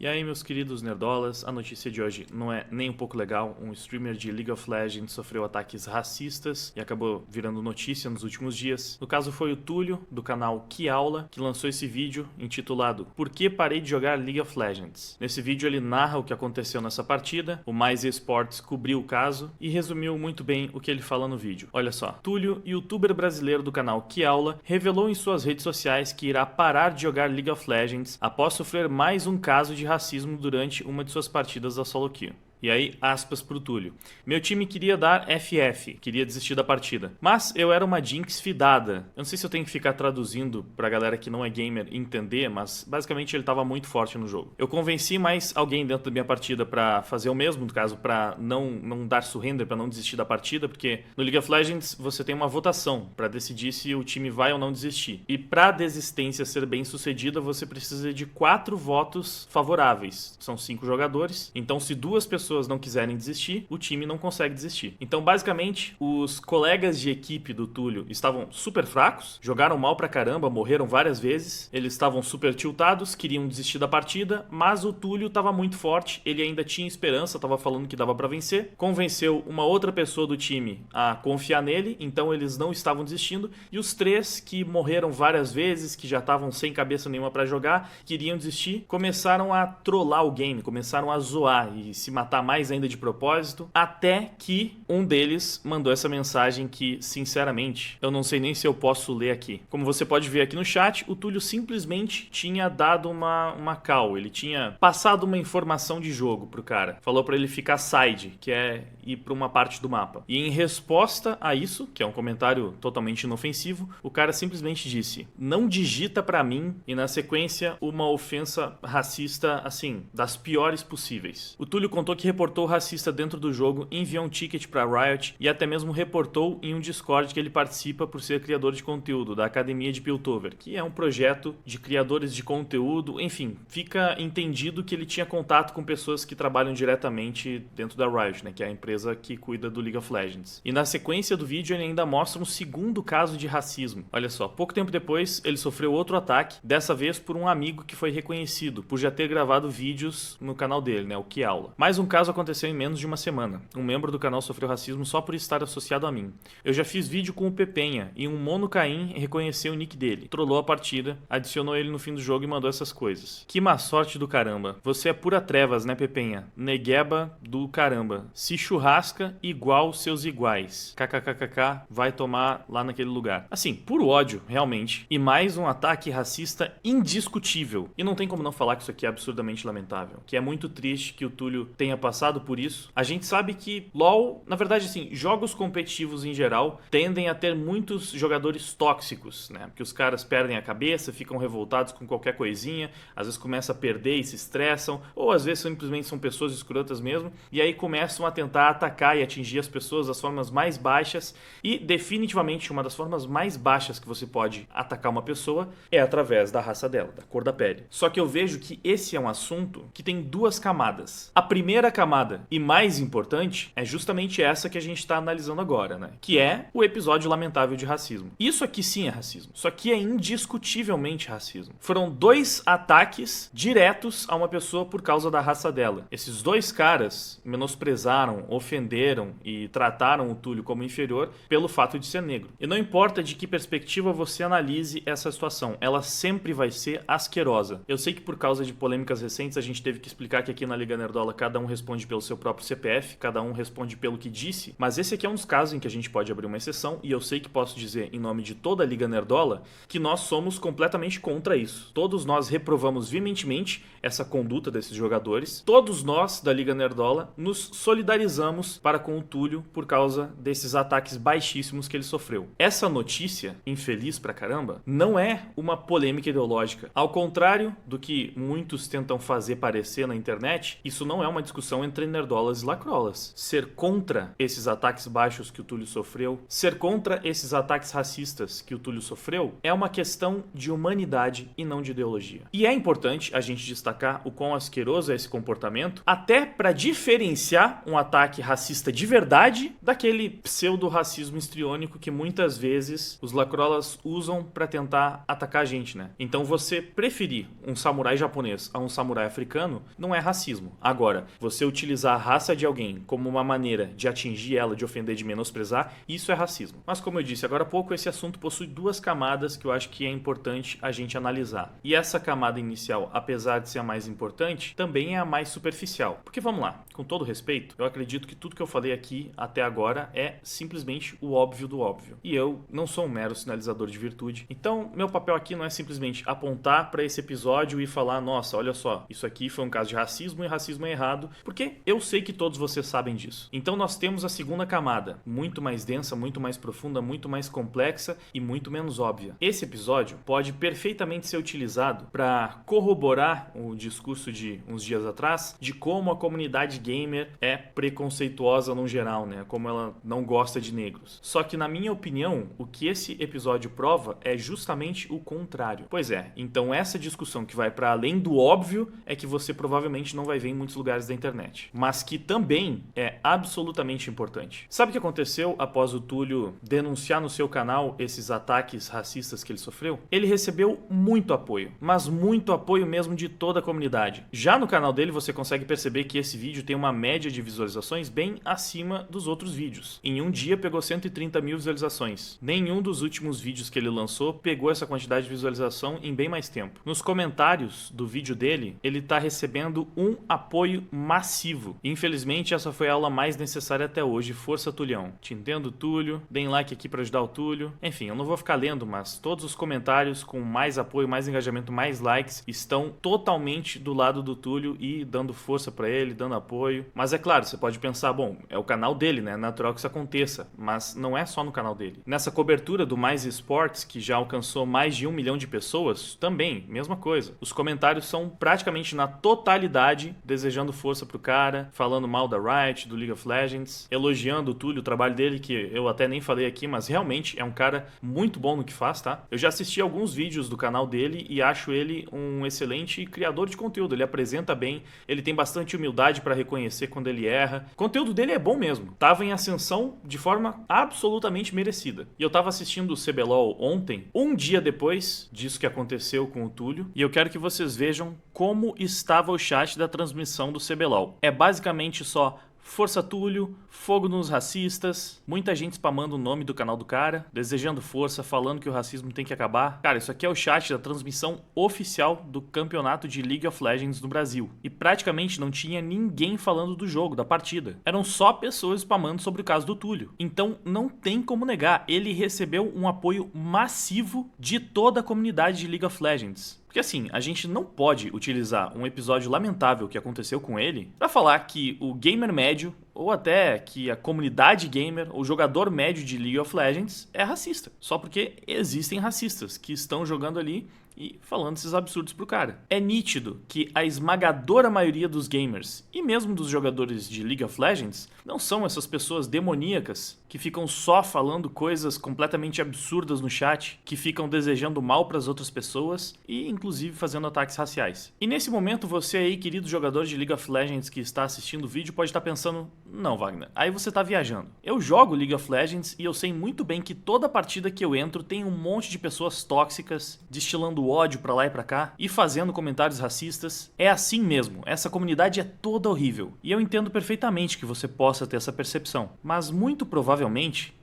E aí, meus queridos nerdolas, a notícia de hoje não é nem um pouco legal. Um streamer de League of Legends sofreu ataques racistas e acabou virando notícia nos últimos dias. No caso foi o Túlio, do canal Que Aula, que lançou esse vídeo intitulado Por que parei de jogar League of Legends? Nesse vídeo ele narra o que aconteceu nessa partida, o Mais Esportes cobriu o caso e resumiu muito bem o que ele fala no vídeo. Olha só, Túlio, youtuber brasileiro do canal Que Aula, revelou em suas redes sociais que irá parar de jogar League of Legends após sofrer mais um caso de racismo durante uma de suas partidas da solo queue. E aí, aspas pro Túlio. Meu time queria dar FF, queria desistir da partida. Mas eu era uma Jinx fidada. Eu não sei se eu tenho que ficar traduzindo pra galera que não é gamer entender, mas basicamente ele tava muito forte no jogo. Eu convenci mais alguém dentro da minha partida pra fazer o mesmo, no caso, pra não dar surrender, pra não desistir da partida, porque no League of Legends você tem uma votação pra decidir se o time vai ou não desistir. E pra desistência ser bem sucedida, você precisa de 4 votos favoráveis. São 5 jogadores, então se 2 pessoas não quiserem desistir, o time não consegue desistir. Então, basicamente, os colegas de equipe do Túlio estavam super fracos, jogaram mal pra caramba, morreram várias vezes, eles estavam super tiltados, queriam desistir da partida, mas o Túlio estava muito forte, ele ainda tinha esperança, estava falando que dava pra vencer, convenceu uma outra pessoa do time a confiar nele, então eles não estavam desistindo, e os 3 que morreram várias vezes, que já estavam sem cabeça nenhuma pra jogar, queriam desistir, começaram a trollar o game, começaram a zoar e se matar mais ainda de propósito, até que um deles mandou essa mensagem que, sinceramente, eu não sei nem se eu posso ler aqui. Como você pode ver aqui no chat, o Túlio simplesmente tinha dado uma call, ele tinha passado uma informação de jogo pro cara. Falou pra ele ficar side, que é ir pra uma parte do mapa. E em resposta a isso, que é um comentário totalmente inofensivo, o cara simplesmente disse: não digita pra mim, e na sequência uma ofensa racista, assim, das piores possíveis. O Túlio contou que reportou racista dentro do jogo, enviou um ticket pra Riot e até mesmo reportou em um Discord que ele participa por ser criador de conteúdo da Academia de Piltover, que é um projeto de criadores de conteúdo. Enfim, fica entendido que ele tinha contato com pessoas que trabalham diretamente dentro da Riot, né, que é a empresa que cuida do League of Legends. E na sequência do vídeo ele ainda mostra um segundo caso de racismo. Olha só, pouco tempo depois ele sofreu outro ataque, dessa vez por um amigo que foi reconhecido por já ter gravado vídeos no canal dele, né, o Que Aula. Mais um caso aconteceu em menos de uma semana. Um membro do canal sofreu racismo só por estar associado a mim. Eu já fiz vídeo com o Pepenha e um Mono Caim reconheceu o nick dele. Trollou a partida, adicionou ele no fim do jogo e mandou essas coisas. Que má sorte do caramba. Você é pura trevas, né, Pepenha? Negueba do caramba. Se churrasca igual seus iguais. KKKKK, vai tomar lá naquele lugar. Assim, puro ódio, realmente. E mais um ataque racista indiscutível. E não tem como não falar que isso aqui é absurdamente lamentável. Que é muito triste que o Túlio tenha passado por isso. A gente sabe que LoL, na verdade, assim, jogos competitivos em geral tendem a ter muitos jogadores tóxicos, né? Porque os caras perdem a cabeça, ficam revoltados com qualquer coisinha, às vezes começam a perder e se estressam, ou às vezes simplesmente são pessoas escrotas mesmo, e aí começam a tentar atacar e atingir as pessoas das formas mais baixas, e definitivamente uma das formas mais baixas que você pode atacar uma pessoa é através da raça dela, da cor da pele. Só que eu vejo que esse é um assunto que tem 2 camadas. A primeira camada, e mais importante, é justamente essa que a gente está analisando agora, né? Que é o episódio lamentável de racismo. Isso aqui sim é racismo. Isso aqui é indiscutivelmente racismo. Foram 2 ataques diretos a uma pessoa por causa da raça dela. Esses 2 caras menosprezaram, ofenderam e trataram o Túlio como inferior pelo fato de ser negro. E não importa de que perspectiva você analise essa situação, ela sempre vai ser asquerosa. Eu sei que por causa de polêmicas recentes a gente teve que explicar que aqui na Liga Nerdola cada um responde pelo seu próprio CPF, cada um responde pelo que disse, mas esse aqui é um dos casos em que a gente pode abrir uma exceção, e eu sei que posso dizer em nome de toda a Liga Nerdola que nós somos completamente contra isso. Todos nós reprovamos veementemente essa conduta desses jogadores, todos nós da Liga Nerdola nos solidarizamos para com o Túlio por causa desses ataques baixíssimos que ele sofreu. Essa notícia, infeliz pra caramba, não é uma polêmica ideológica. Ao contrário do que muitos tentam fazer parecer na internet, isso não é uma discussão discussão entre nerdolas e lacrolas. Ser contra esses ataques baixos que o Túlio sofreu, ser contra esses ataques racistas que o Túlio sofreu, é uma questão de humanidade e não de ideologia. E é importante a gente destacar o quão asqueroso é esse comportamento, até para diferenciar um ataque racista de verdade daquele pseudo-racismo histriônico que muitas vezes os lacrolas usam para tentar atacar a gente, né? Então você preferir um samurai japonês a um samurai africano não é racismo. Agora, você utilizar a raça de alguém como uma maneira de atingir ela, de ofender, de menosprezar, isso é racismo. Mas como eu disse agora há pouco, esse assunto possui duas camadas que eu acho que é importante a gente analisar. E essa camada inicial, apesar de ser a mais importante, também é a mais superficial. Porque vamos lá, com todo respeito, eu acredito que tudo que eu falei aqui até agora é simplesmente o óbvio do óbvio. E eu não sou um mero sinalizador de virtude. Então, meu papel aqui não é simplesmente apontar para esse episódio e falar, nossa, olha só, isso aqui foi um caso de racismo e racismo é errado, porque eu sei que todos vocês sabem disso. Então nós temos a segunda camada, muito mais densa, muito mais profunda, muito mais complexa e muito menos óbvia. Esse episódio pode perfeitamente ser utilizado para corroborar o discurso de uns dias atrás de como a comunidade gamer é preconceituosa no geral, né? Como ela não gosta de negros. Só que na minha opinião, o que esse episódio prova é justamente o contrário. Pois é, então essa discussão que vai para além do óbvio é que você provavelmente não vai ver em muitos lugares da internet, mas que também é absolutamente importante. Sabe o que aconteceu após o Túlio denunciar no seu canal esses ataques racistas que ele sofreu? Ele recebeu muito apoio, mas muito apoio mesmo de toda a comunidade. Já no canal dele você consegue perceber que esse vídeo tem uma média de visualizações bem acima dos outros vídeos. Em um dia pegou 130 mil visualizações. Nenhum dos últimos vídeos que ele lançou pegou essa quantidade de visualização em bem mais tempo. Nos comentários do vídeo dele, ele está recebendo um apoio massivo. Infelizmente, essa foi a aula mais necessária até hoje. Força, Tulhão. Te entendo, Túlio. Deem like aqui para ajudar o Túlio. Enfim, eu não vou ficar lendo, mas todos os comentários com mais apoio, mais engajamento, mais likes estão totalmente do lado do Túlio e dando força para ele, dando apoio. Mas é claro, você pode pensar, bom, é o canal dele, né? É natural que isso aconteça. Mas não é só no canal dele. Nessa cobertura do Mais Esportes, que já alcançou mais de 1 milhão de pessoas, também, mesma coisa. Os comentários são praticamente na totalidade desejando força pro cara, falando mal da Riot, do League of Legends, elogiando o Túlio, o trabalho dele, que eu até nem falei aqui, mas realmente é um cara muito bom no que faz, tá? Eu já assisti alguns vídeos do canal dele e acho ele um excelente criador de conteúdo. Ele apresenta bem, ele tem bastante humildade para reconhecer quando ele erra. O conteúdo dele é bom mesmo. Tava em ascensão de forma absolutamente merecida. E eu tava assistindo o CBLOL ontem, um dia depois disso que aconteceu com o Túlio, e eu quero que vocês vejam como estava o chat da transmissão do CBLOL. É basicamente só Força Túlio, fogo nos racistas, muita gente spamando o nome do canal do cara, desejando força, falando que o racismo tem que acabar. Cara, isso aqui é o chat da transmissão oficial do campeonato de League of Legends no Brasil. E praticamente não tinha ninguém falando do jogo, da partida. Eram só pessoas spamando sobre o caso do Túlio. Então não tem como negar, ele recebeu um apoio massivo de toda a comunidade de League of Legends. Porque assim, a gente não pode utilizar um episódio lamentável que aconteceu com ele pra falar que o gamer médio, ou até que a comunidade gamer, o jogador médio de League of Legends é racista. Só porque existem racistas que estão jogando ali e falando esses absurdos pro cara. É nítido que a esmagadora maioria dos gamers, e mesmo dos jogadores de League of Legends, não são essas pessoas demoníacas que ficam só falando coisas completamente absurdas no chat, que ficam desejando mal para as outras pessoas e inclusive fazendo ataques raciais. E nesse momento você aí, querido jogador de League of Legends que está assistindo o vídeo, pode estar pensando, não, Wagner, aí você está viajando. Eu jogo League of Legends e eu sei muito bem que toda partida que eu entro tem um monte de pessoas tóxicas, destilando ódio pra lá e pra cá e fazendo comentários racistas. É assim mesmo, essa comunidade é toda horrível. E eu entendo perfeitamente que você possa ter essa percepção, mas muito provavelmente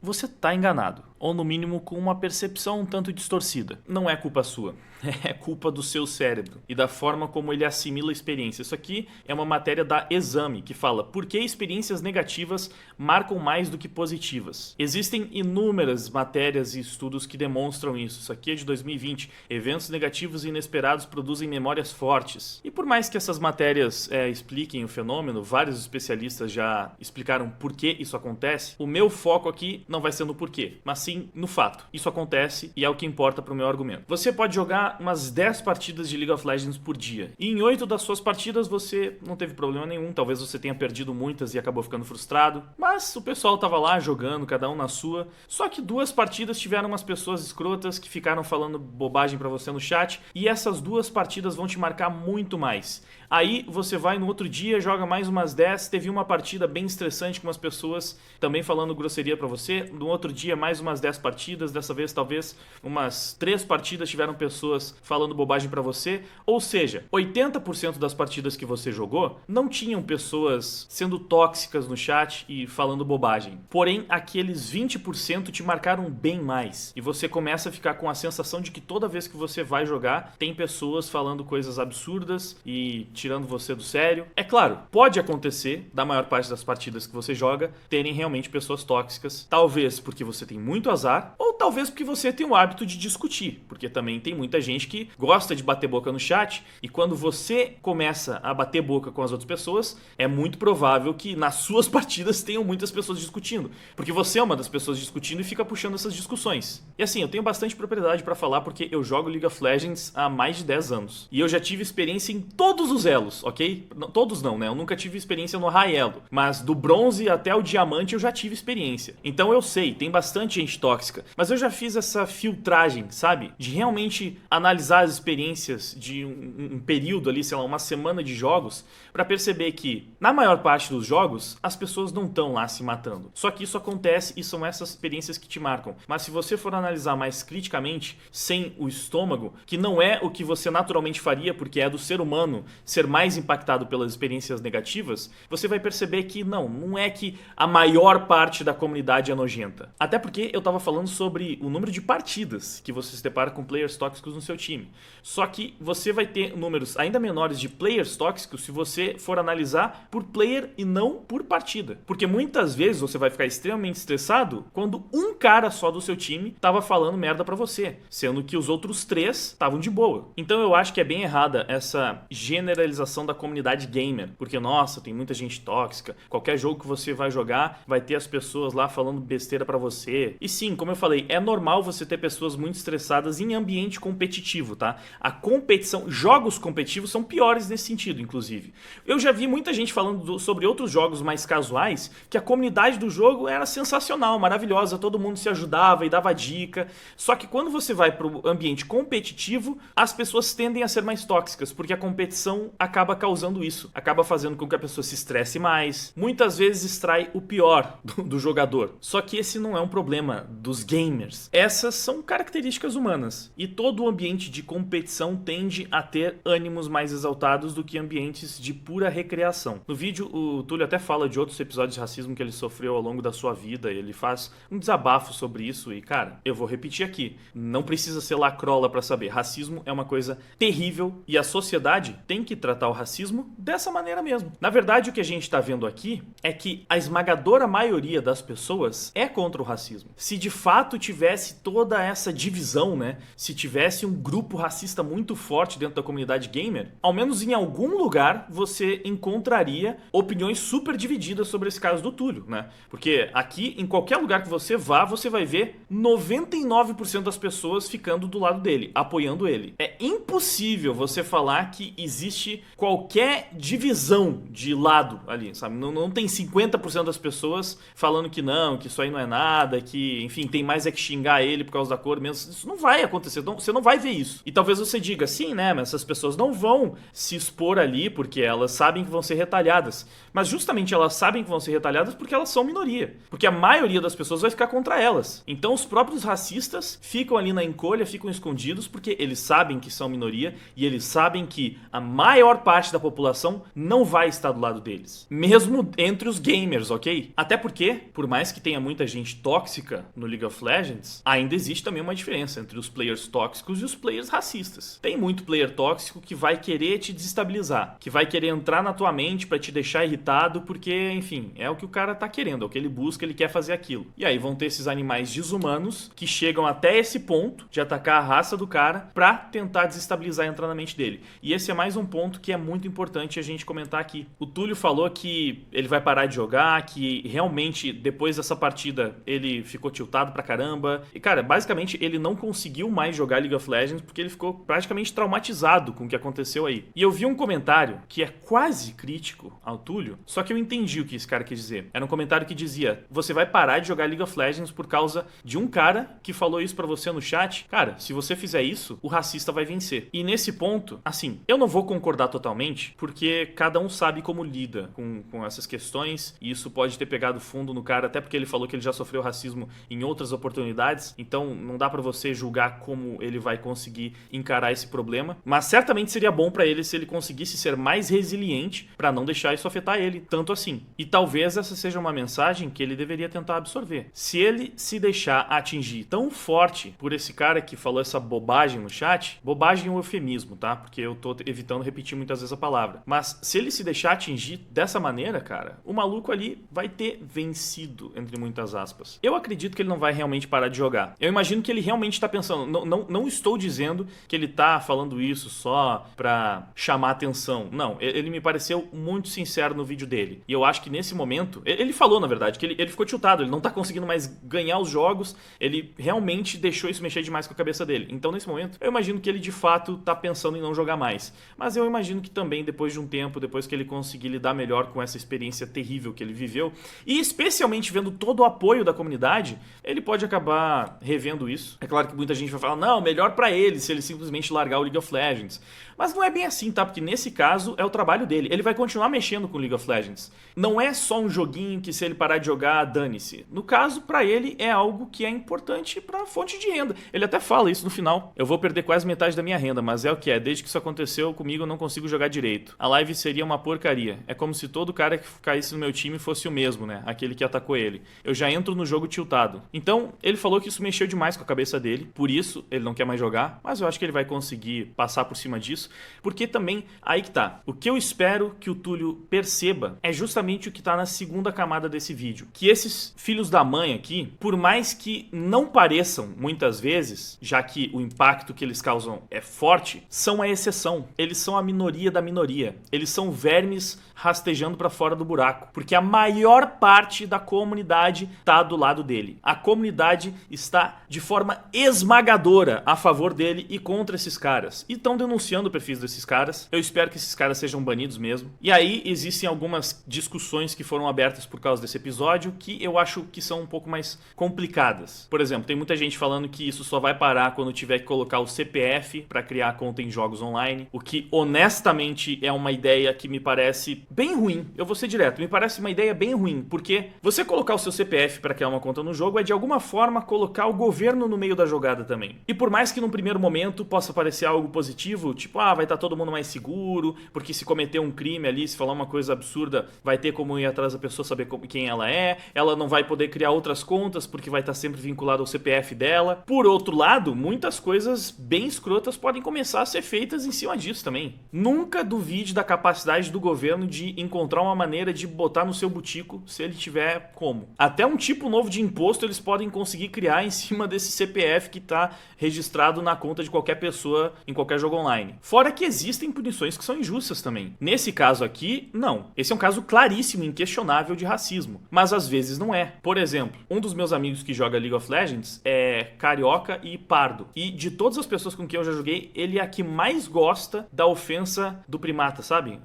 você tá enganado, ou no mínimo com uma percepção um tanto distorcida. Não é culpa sua, é culpa do seu cérebro e da forma como ele assimila a experiência. Isso aqui é uma matéria da Exame que fala por que experiências negativas marcam mais do que positivas. Existem inúmeras matérias e estudos que demonstram isso. Isso aqui é de 2020. Eventos negativos e inesperados produzem memórias fortes. E por mais que essas matérias expliquem o fenômeno, vários especialistas já explicaram por que isso acontece, o meu foco aqui não vai ser no porquê, mas sim no fato. Isso acontece e é o que importa pro meu argumento. Você pode jogar umas 10 partidas de League of Legends por dia, e em 8 das suas partidas você não teve problema nenhum, talvez você tenha perdido muitas e acabou ficando frustrado, mas o pessoal tava lá jogando, cada um na sua, só que 2 partidas tiveram umas pessoas escrotas que ficaram falando bobagem pra você no chat, e essas 2 partidas vão te marcar muito mais. Aí você vai no outro dia, joga mais umas 10, teve uma partida bem estressante com umas pessoas também falando grosseria pra você, no outro dia mais umas 10 partidas, dessa vez talvez umas 3 partidas tiveram pessoas falando bobagem pra você, ou seja, 80% das partidas que você jogou não tinham pessoas sendo tóxicas no chat e falando bobagem, porém aqueles 20% te marcaram bem mais, e você começa a ficar com a sensação de que toda vez que você vai jogar, tem pessoas falando coisas absurdas e tirando você do sério. É claro, pode acontecer, da maior parte das partidas que você joga, terem realmente pessoas tóxicas, talvez porque você tem muito azar, ou talvez porque você tem o hábito de discutir, porque também tem muita gente que gosta de bater boca no chat, e quando você começa a bater boca com as outras pessoas, é muito provável que nas suas partidas tenham muitas pessoas discutindo, porque você é uma das pessoas discutindo e fica puxando essas discussões. E assim, eu tenho bastante propriedade pra falar porque eu jogo League of Legends há mais de 10 anos, e eu já tive experiência em todos os elos, ok? Todos não, né? Eu nunca tive experiência no high elo, mas do bronze até o diamante eu já tive experiência. Então eu sei, tem bastante gente tóxica, mas eu já fiz essa filtragem, sabe? De realmente analisar as experiências de um período ali, sei lá, uma semana de jogos, pra perceber que na maior parte dos jogos as pessoas não estão lá se matando. Só que isso acontece e são essas experiências que te marcam. Mas se você for analisar mais criticamente, sem o estômago, que não é o que você naturalmente faria, porque é do ser humano ser mais impactado pelas experiências negativas, você vai perceber que não é que a maior parte da comunidade é nojenta. Até porque eu tava falando sobre o número de partidas que você se depara com players tóxicos no seu time. Só que você vai ter números ainda menores de players tóxicos se você for analisar por player e não por partida. Porque muitas vezes você vai ficar extremamente estressado quando um cara só do seu time tava falando merda pra você, sendo que os outros 3 estavam de boa. Então eu acho que é bem errada essa generalização da comunidade gamer, porque nossa, tem muita gente tóxica, qualquer jogo que você vai jogar vai ter as pessoas lá falando besteira pra você. E sim, como eu falei, é normal você ter pessoas muito estressadas em ambiente competitivo, tá? A competição, jogos competitivos são piores nesse sentido, inclusive. Eu já vi muita gente falando sobre outros jogos mais casuais, que a comunidade do jogo era sensacional, maravilhosa, todo mundo se ajudava e dava dica, só que quando você vai pro ambiente competitivo, as pessoas tendem a ser mais tóxicas, porque a competição acaba causando isso, acaba fazendo com que a pessoa se estresse mais, muitas vezes extrai o pior do jogador. Só que esse não é um problema dos gamers, essas são características humanas, e todo o ambiente de competição tende a ter ânimos mais exaltados do que ambientes de pura recreação. No vídeo o Túlio até fala de outros episódios de racismo que ele sofreu ao longo da sua vida, ele faz um desabafo sobre isso e cara, eu vou repetir aqui, não precisa ser lacrola pra saber, racismo é uma coisa terrível e a sociedade tem que tratar o racismo dessa maneira mesmo. Na verdade, o que a gente tá vendo aqui é que a esmagadora maioria das pessoas é contra o racismo. Se de fato tivesse toda essa divisão, né? Se tivesse um grupo racista muito forte dentro da comunidade gamer, ao menos em algum lugar você encontraria opiniões super divididas sobre esse caso do Túlio, né? Porque aqui, em qualquer lugar que você vá, você vai ver 99% das pessoas ficando do lado dele, apoiando ele. É impossível você falar que existe qualquer divisão de lado ali, sabe? Não tem 50% das pessoas falando que não, que isso aí não é nada, que, enfim, tem mais é que xingar ele por causa da cor mesmo. Isso não vai acontecer, você não vai ver isso. E talvez você diga, sim, né, mas essas pessoas não vão se expor ali porque elas sabem que vão ser retalhadas. Mas justamente elas sabem que vão ser retalhadas porque elas são minoria. Porque a maioria das pessoas vai ficar contra elas. Então os próprios racistas ficam ali na encolha, ficam escondidos porque eles sabem que são minoria e eles sabem que a maior parte da população não vai estar do lado deles. Mesmo entre os gamers, ok? Até porque, por mais que tenha muita gente tóxica no League of Legends, Legends, ainda existe também uma diferença entre os players tóxicos e os players racistas. Tem muito player tóxico que vai querer te desestabilizar, que vai querer entrar na tua mente pra te deixar irritado porque, enfim, é o que o cara tá querendo, é o que ele busca, ele quer fazer aquilo. E aí vão ter esses animais desumanos que chegam até esse ponto de atacar a raça do cara pra tentar desestabilizar e entrar na mente dele. E esse é mais um ponto que é muito importante a gente comentar aqui. O Túlio falou que ele vai parar de jogar, que realmente depois dessa partida ele ficou tiltado pra caramba. E cara, basicamente ele não conseguiu mais jogar League of Legends porque ele ficou praticamente traumatizado com o que aconteceu aí. E eu vi um comentário que é quase crítico ao Túlio, só que eu entendi o que esse cara quis dizer. Era um comentário que dizia: você vai parar de jogar League of Legends por causa de um cara que falou isso pra você no chat? Cara, se você fizer isso, o racista vai vencer. E nesse ponto, assim, eu não vou concordar totalmente, porque cada um sabe como lida com essas questões, e isso pode ter pegado fundo no cara, até porque ele falou que ele já sofreu racismo em outras oportunidades, então não dá pra você julgar como ele vai conseguir encarar esse problema, mas certamente seria bom pra ele se ele conseguisse ser mais resiliente pra não deixar isso afetar ele tanto assim. E talvez essa seja uma mensagem que ele deveria tentar absorver. Se ele se deixar atingir tão forte por esse cara que falou essa bobagem no chat, bobagem é um eufemismo, tá? Porque eu tô evitando repetir muitas vezes a palavra. Mas se ele se deixar atingir dessa maneira, cara, o maluco ali vai ter vencido, entre muitas aspas. Eu acredito que ele não vai realmente parar de jogar. Eu imagino que ele realmente tá pensando, não estou dizendo que ele tá falando isso só pra chamar atenção. Não, ele me pareceu muito sincero no vídeo dele. E eu acho que nesse momento, ele falou, na verdade, que ele ficou tiltado, ele não tá conseguindo mais ganhar os jogos, ele realmente deixou isso mexer demais com a cabeça dele. Então, nesse momento, eu imagino que ele de fato tá pensando em não jogar mais. Mas eu imagino que também, depois de um tempo, depois que ele conseguir lidar melhor com essa experiência terrível que ele viveu, e especialmente vendo todo o apoio da comunidade, ele pode acabar revendo isso. É claro que muita gente vai falar, não, melhor pra ele se ele simplesmente largar o League of Legends. Mas não é bem assim, tá? Porque nesse caso é o trabalho dele. Ele vai continuar mexendo com o League of Legends. Não é só um joguinho que se ele parar de jogar, dane-se. No caso, pra ele é algo que é importante pra fonte de renda. Ele até fala isso no final. Eu vou perder quase metade da minha renda, mas é o que é. Desde que isso aconteceu comigo, eu não consigo jogar direito. A live seria uma porcaria. É como se todo cara que caísse no meu time fosse o mesmo, né? Aquele que atacou ele. Eu já entro no jogo tiltado. Então, ele falou que isso mexeu demais com a cabeça dele. Por isso, ele não quer mais jogar. Mas eu acho que ele vai conseguir passar por cima disso. Porque também, aí que tá. O que eu espero que o Túlio perceba é justamente o que tá na segunda camada desse vídeo. Que esses filhos da mãe aqui, por mais que não pareçam muitas vezes, já que o impacto que eles causam é forte, são a exceção. Eles são a minoria da minoria. Eles são vermes rastejando pra fora do buraco. Porque a maior parte da comunidade tá do lado dele. A comunidade está de forma esmagadora a favor dele e contra esses caras. E estão denunciando perfis desses caras. Eu espero que esses caras sejam banidos mesmo. E aí existem algumas discussões que foram abertas por causa desse episódio que eu acho que são um pouco mais complicadas. Por exemplo, tem muita gente falando que isso só vai parar quando tiver que colocar o CPF pra criar conta em jogos online, o que honestamente é uma ideia que me parece bem ruim. Eu vou ser direto, me parece uma ideia bem ruim, porque você colocar o seu CPF pra criar uma conta no jogo é de alguma forma colocar o governo no meio da jogada também. E por mais que num primeiro momento possa parecer algo positivo, tipo, vai estar todo mundo mais seguro, porque se cometer um crime ali, se falar uma coisa absurda, vai ter como ir atrás da pessoa, saber quem ela não vai poder criar outras contas, porque vai estar sempre vinculado ao CPF dela. Por outro lado, muitas coisas bem escrotas podem começar a ser feitas em cima disso também. Nunca duvide da capacidade do governo de encontrar uma maneira de botar no seu butico, se ele tiver como. Até um tipo novo de imposto eles podem conseguir criar em cima desse CPF que está registrado na conta de qualquer pessoa em qualquer jogo online. Fora que existem punições que são injustas também. Nesse caso aqui, não. Esse é um caso claríssimo, inquestionável de racismo. Mas às vezes não é. Por exemplo, um dos meus amigos que joga League of Legends é carioca e pardo. E de todas as pessoas com quem eu já joguei, ele é a que mais gosta da ofensa do primata, sabe?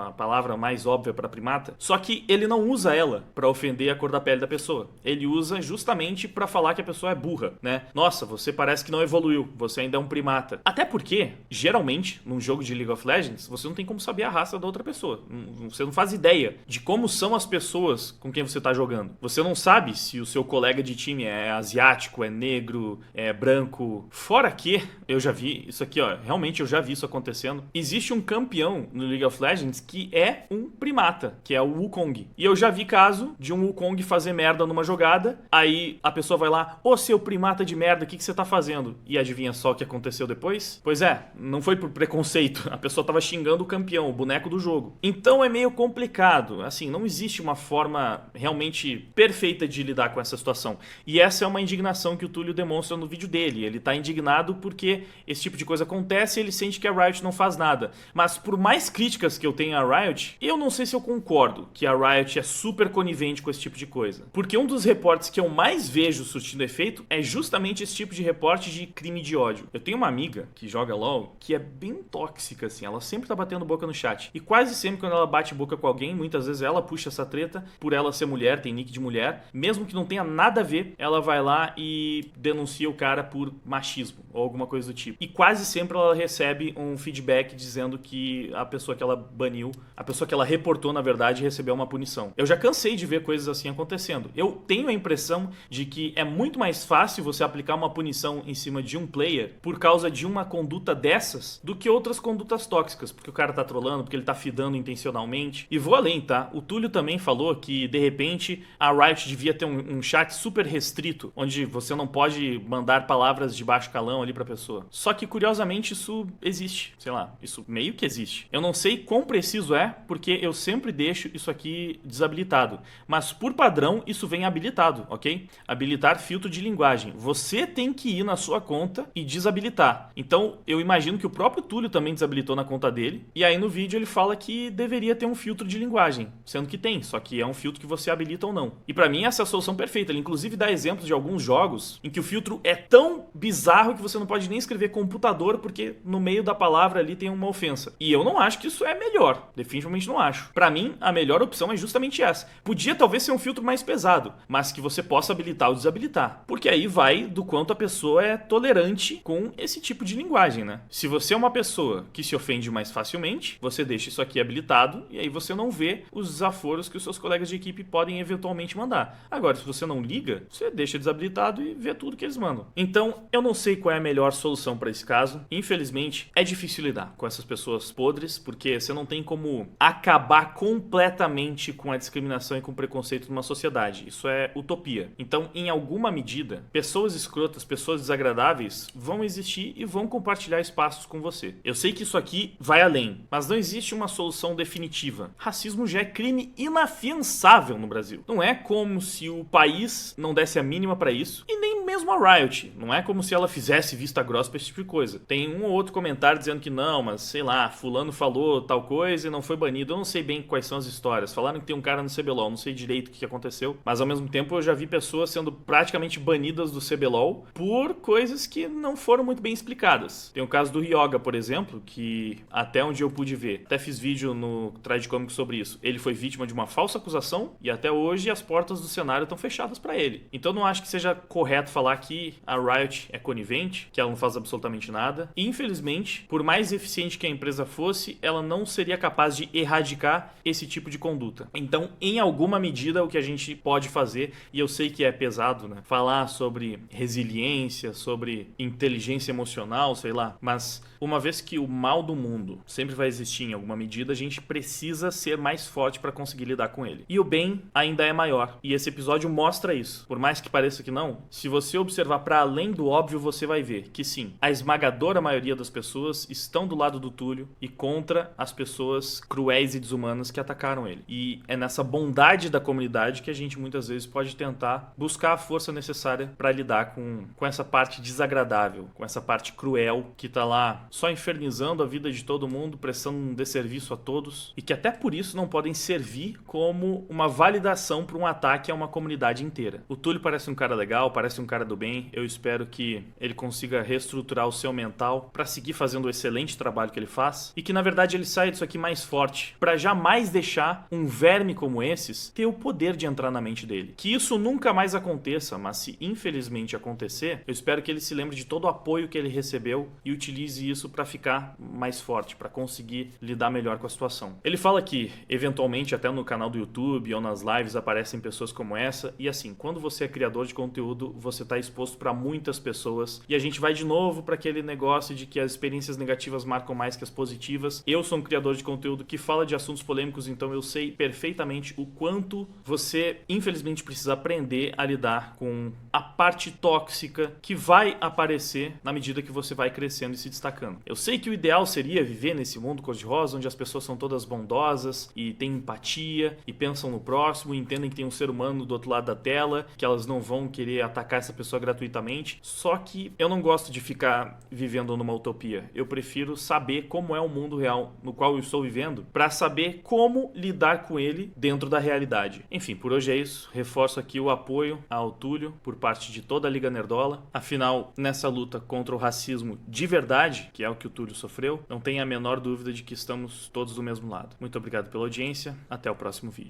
A palavra mais óbvia para primata. Só que ele não usa ela para ofender a cor da pele da pessoa. Ele usa justamente para falar que a pessoa é burra, né? Nossa, você parece que não evoluiu. Você ainda é um primata. Até porque, geralmente, num jogo de League of Legends, você não tem como saber a raça da outra pessoa. Você não faz ideia de como são as pessoas com quem você tá jogando. Você não sabe se o seu colega de time é asiático, é negro, é branco. Fora que, eu já vi isso aqui, ó. Realmente eu já vi isso acontecendo. Existe um campeão no League of Legends que é um primata, que é o Wukong. E eu já vi caso de um Wukong fazer merda numa jogada, aí a pessoa vai lá, ô seu primata de merda, o que você tá fazendo? E adivinha só o que aconteceu depois? Pois é, não foi por preconceito, a pessoa tava xingando o campeão, o boneco do jogo. Então é meio complicado, assim, não existe uma forma realmente perfeita de lidar com essa situação. E essa é uma indignação que o Túlio demonstra no vídeo dele. Ele tá indignado porque esse tipo de coisa acontece e ele sente que a Riot não faz nada. Mas por mais críticas que eu tenho à Riot, eu não sei se eu concordo que a Riot é super conivente com esse tipo de coisa. Porque um dos reportes que eu mais vejo surtindo efeito é justamente esse tipo de reporte de crime de ódio. Eu tenho uma amiga que joga LoL que é bem tóxica, assim. Ela sempre tá batendo boca no chat. E quase sempre quando ela bate boca com alguém, muitas vezes ela puxa essa treta por ela ser mulher, tem nick de mulher. Mesmo que não tenha nada a ver, ela vai lá e denuncia o cara por machismo ou alguma coisa do tipo. E quase sempre ela recebe um feedback dizendo que a pessoa que ela baniu, a pessoa que ela reportou, na verdade, recebeu uma punição. Eu já cansei de ver coisas assim acontecendo. Eu tenho a impressão de que é muito mais fácil você aplicar uma punição em cima de um player por causa de uma conduta dessas do que outras condutas tóxicas, porque o cara tá trolando, porque ele tá fidando intencionalmente. E vou além, tá? O Túlio também falou que, de repente, a Riot devia ter um chat super restrito, onde você não pode mandar palavras de baixo calão ali pra pessoa. Só que, curiosamente, isso existe. Sei lá, isso meio que existe. Eu não sei quão preciso é, porque eu sempre deixo isso aqui desabilitado. Mas, por padrão, isso vem habilitado, ok? Habilitar filtro de linguagem. Você tem que ir na sua conta e desabilitar. Então, eu imagino que o próprio Túlio também desabilitou na conta dele. E aí, no vídeo, ele fala que deveria ter um filtro de linguagem. Sendo que tem, só que é um filtro que você habilita ou não. E pra mim, essa é a solução perfeita. Ele, inclusive, dá exemplos de alguns jogos em que o filtro é tão bizarro que você não pode nem escrever computador, porque no meio da palavra ali tem uma ofensa. E eu não acho que isso é melhor. Definitivamente não acho. Pra mim, a melhor opção é justamente essa. Podia talvez ser um filtro mais pesado, mas que você possa habilitar ou desabilitar. Porque aí vai do quanto a pessoa é tolerante com esse tipo de linguagem, né? Se você é uma pessoa que se ofende mais facilmente, você deixa isso aqui habilitado e aí você não vê os desaforos que os seus colegas de equipe podem eventualmente mandar. Agora, se você não liga, você deixa desabilitado e vê tudo que eles mandam. Então, eu não sei qual é a melhor solução para esse caso. Infelizmente, é difícil lidar com essas pessoas podres, porque você não tem como acabar completamente com a discriminação e com o preconceito numa sociedade. Isso é utopia. Então, em alguma medida, pessoas escrotas, pessoas desagradáveis vão existir e vão compartilhar espaços com você. Eu sei que isso aqui vai além, mas não existe uma solução definitiva. Racismo já é crime inafiançável no Brasil. Não é como se o país não desse a mínima para isso, e nem mesmo a Riot. Não é como se ela fizesse vista grossa pra esse tipo de coisa. Tem um ou outro comentário dizendo que não, mas sei lá, fulano falou tal coisa e não foi banido. Eu não sei bem quais são as histórias. Falaram que tem um cara no CBLOL, não sei direito o que aconteceu, mas ao mesmo tempo eu já vi pessoas sendo praticamente banidas do CBLOL por coisas que não foram muito bem explicadas. Tem o caso do Ryoga, por exemplo, que até onde eu pude ver, até fiz vídeo no Trade Comics sobre isso, ele foi vítima de uma falsa acusação e até hoje as portas do cenário estão fechadas para ele. Então não acho que seja correto falar que a Riot é conivente, que ela não faz absolutamente nada. E, infelizmente, por mais eficiente que a empresa fosse, ela não seria capaz de erradicar esse tipo de conduta. Então, em alguma medida, o que a gente pode fazer, e eu sei que é pesado, né? Falar sobre resiliência, sobre inteligência emocional, sei lá, mas uma vez que o mal do mundo sempre vai existir em alguma medida, a gente precisa ser mais forte para conseguir lidar com ele. E o bem ainda é maior. E esse episódio mostra isso. Por mais que pareça que não, se você observar para além do óbvio, você vai ver que sim, a esmagadora maioria das pessoas estão do lado do Túlio e contra as pessoas cruéis e desumanas que atacaram ele. E é nessa bondade da comunidade que a gente muitas vezes pode tentar buscar a força necessária para lidar com essa parte desagradável, com essa parte cruel que tá lá só infernizando a vida de todo mundo, prestando um desserviço a todos e que até por isso não podem servir como uma validação para um ataque a uma comunidade inteira. O Túlio parece um cara legal, parece um cara do bem. Eu espero que ele consiga reestruturar o seu mental para seguir fazendo o excelente trabalho que ele faz e que na verdade ele saia disso aqui mais forte, para jamais deixar um verme como esses ter o poder de entrar na mente dele. Que isso nunca mais aconteça, mas se infelizmente acontecer, eu espero que ele se lembre de todo o apoio que ele recebeu e utilize isso para ficar mais forte, para conseguir lidar melhor com a situação. Ele fala que eventualmente até no canal do YouTube ou nas lives aparecem pessoas como essa e assim, quando você é criador de conteúdo, você está exposto para muitas pessoas. E a gente vai de novo para aquele negócio de que as experiências negativas marcam mais que as positivas. Eu sou um criador de conteúdo que fala de assuntos polêmicos, então eu sei perfeitamente o quanto você, infelizmente, precisa aprender a lidar com a parte tóxica que vai aparecer na medida que você vai crescendo e se destacando. Eu sei que o ideal seria viver nesse mundo cor-de-rosa, onde as pessoas são todas bondosas e têm empatia e pensam no próximo e entendem que tem um ser humano do outro lado da tela, que elas não vão querer atacar essa pessoa gratuitamente. Só que eu não gosto de ficar vivendo numa utopia. Eu prefiro saber como é o mundo real no qual eu estou vivendo para saber como lidar com ele dentro da realidade. Enfim, por hoje é isso. Reforço aqui o apoio ao Túlio por parte de toda a Liga Nerdola. Afinal, nessa luta contra o racismo de verdade, que é o que o Túlio sofreu, não tenha a menor dúvida de que estamos todos do mesmo lado. Muito obrigado pela audiência. Até o próximo vídeo.